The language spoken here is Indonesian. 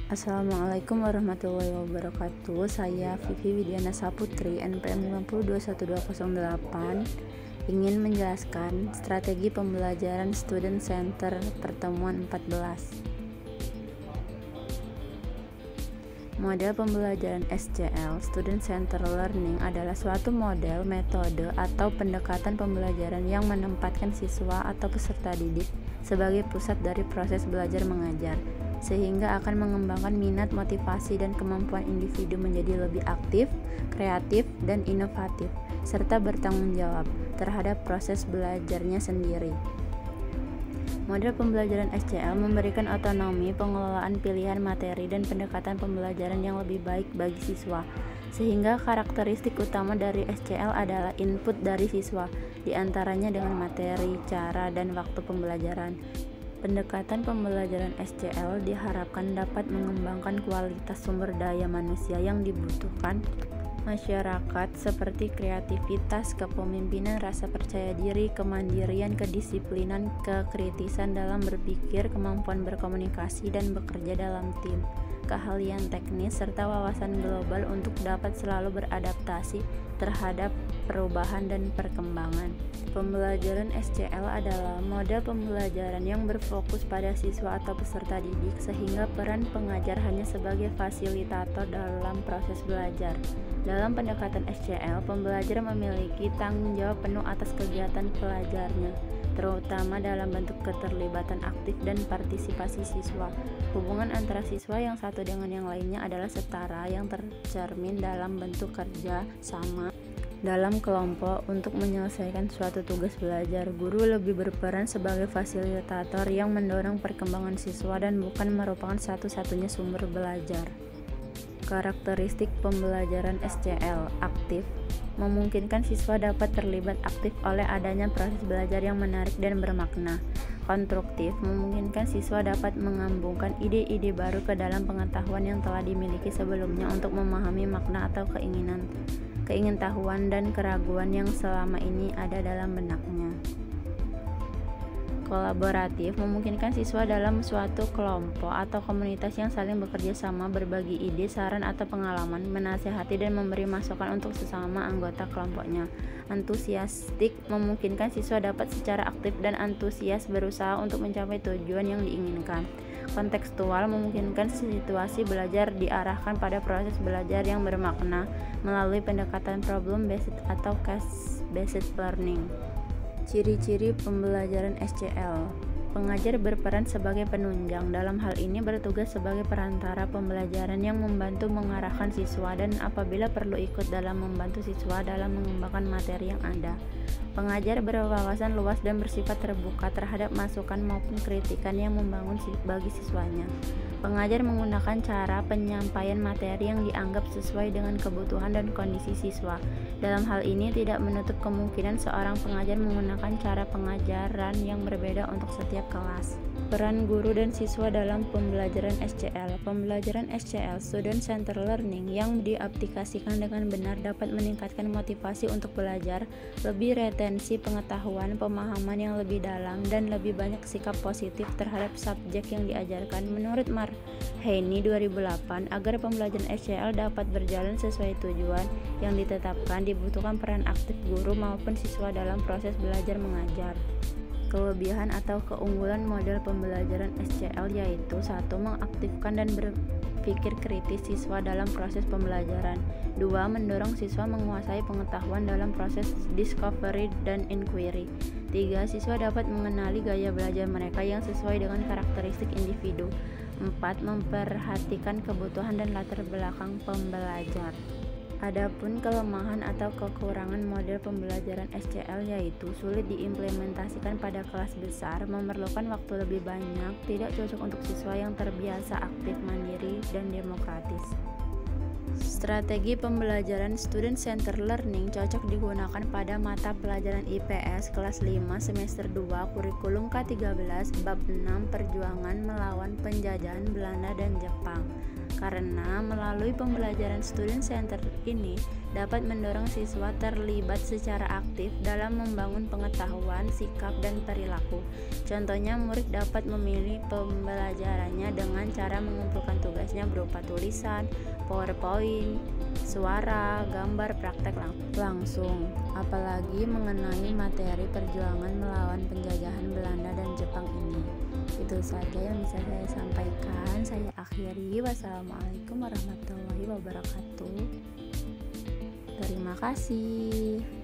Assalamualaikum warahmatullahi wabarakatuh. Saya Vivi Widiana Saputri, NPM 5021208, ingin menjelaskan strategi pembelajaran Student Center pertemuan 14. Model pembelajaran SCL, Student Center Learning, adalah suatu model, metode, atau pendekatan pembelajaran yang menempatkan siswa atau peserta didik sebagai pusat dari proses belajar mengajar, sehingga akan mengembangkan minat, motivasi, dan kemampuan individu menjadi lebih aktif, kreatif, dan inovatif, serta bertanggung jawab terhadap proses belajarnya sendiri. Model pembelajaran SCL memberikan otonomi pengelolaan pilihan materi dan pendekatan pembelajaran yang lebih baik bagi siswa, sehingga karakteristik utama dari SCL adalah input dari siswa, diantaranya dengan materi, cara, dan waktu pembelajaran. Pendekatan pembelajaran SCL diharapkan dapat mengembangkan kualitas sumber daya manusia yang dibutuhkan masyarakat seperti kreativitas, kepemimpinan, rasa percaya diri, kemandirian, kedisiplinan, kekritisan dalam berpikir, kemampuan berkomunikasi dan bekerja dalam tim, keahlian teknis, serta wawasan global untuk dapat selalu beradaptasi terhadap perubahan dan perkembangan. Pembelajaran SCL adalah model pembelajaran yang berfokus pada siswa atau peserta didik, sehingga peran pengajar hanya sebagai fasilitator dalam proses belajar. Dalam pendekatan SCL, pembelajar memiliki tanggung jawab penuh atas kegiatan pelajarnya, terutama dalam bentuk keterlibatan aktif dan partisipasi siswa. Hubungan antara siswa yang satu dengan yang lainnya adalah setara, yang tercermin dalam bentuk kerja sama dalam kelompok untuk menyelesaikan suatu tugas belajar. Guru lebih berperan sebagai fasilitator yang mendorong perkembangan siswa dan bukan merupakan satu-satunya sumber belajar. Karakteristik pembelajaran SCL: aktif, memungkinkan siswa dapat terlibat aktif oleh adanya proses belajar yang menarik dan bermakna. Konstruktif, memungkinkan siswa dapat mengambungkan ide-ide baru ke dalam pengetahuan yang telah dimiliki sebelumnya untuk memahami makna atau keingintahuan dan keraguan yang selama ini ada dalam benaknya. Kolaboratif, memungkinkan siswa dalam suatu kelompok atau komunitas yang saling bekerja sama, berbagi ide, saran atau pengalaman, menasihati dan memberi masukan untuk sesama anggota kelompoknya. Antusiastik, memungkinkan siswa dapat secara aktif dan antusias berusaha untuk mencapai tujuan yang diinginkan. Kontekstual, memungkinkan situasi belajar diarahkan pada proses belajar yang bermakna melalui pendekatan problem based atau case based learning. Ciri-ciri pembelajaran SCL: pengajar berperan sebagai penunjang, dalam hal ini bertugas sebagai perantara pembelajaran yang membantu mengarahkan siswa dan apabila perlu ikut dalam membantu siswa dalam mengembangkan materi yang ada. Pengajar berwawasan luas dan bersifat terbuka terhadap masukan maupun kritikan yang membangun bagi siswanya. Pengajar menggunakan cara penyampaian materi yang dianggap sesuai dengan kebutuhan dan kondisi siswa. Dalam hal ini tidak menutup kemungkinan seorang pengajar menggunakan cara pengajaran yang berbeda untuk setiap kelas. Peran guru dan siswa dalam pembelajaran SCL. Pembelajaran SCL, Student Center Learning, yang diaplikasikan dengan benar dapat meningkatkan motivasi untuk belajar, lebih retensi pengetahuan, pemahaman yang lebih dalam, dan lebih banyak sikap positif terhadap subjek yang diajarkan. Menurut Heini 2008, agar pembelajaran SCL dapat berjalan sesuai tujuan yang ditetapkan, dibutuhkan peran aktif guru maupun siswa dalam proses belajar mengajar. Kelebihan atau keunggulan model pembelajaran SCL yaitu: 1. Mengaktifkan dan berpikir kritis siswa dalam proses pembelajaran. 2. Mendorong siswa menguasai pengetahuan dalam proses discovery dan inquiry. 3. Siswa dapat mengenali gaya belajar mereka yang sesuai dengan karakteristik individu. 4. Memperhatikan kebutuhan dan latar belakang pembelajar. Adapun kelemahan atau kekurangan model pembelajaran SCL yaitu: sulit diimplementasikan pada kelas besar, memerlukan waktu lebih banyak, tidak cocok untuk siswa yang terbiasa aktif, mandiri, dan demokratis. Strategi pembelajaran student center learning cocok digunakan pada mata pelajaran IPS kelas 5 semester 2 kurikulum K13 bab 6 perjuangan melawan penjajahan Belanda dan Jepang. Karena melalui pembelajaran student center ini dapat mendorong siswa terlibat secara aktif dalam membangun pengetahuan, sikap, dan perilaku. Contohnya, murid dapat memilih pembelajarannya dengan cara mengumpulkan tugasnya berupa tulisan, PowerPoint, suara, gambar, praktek langsung. Apalagi mengenai materi perjuangan melawan penjajahan Belanda dan Jepang ini. Itu saja yang bisa saya sampaikan. Saya akhiri. Wassalamualaikum warahmatullahi wabarakatuh. Terima kasih.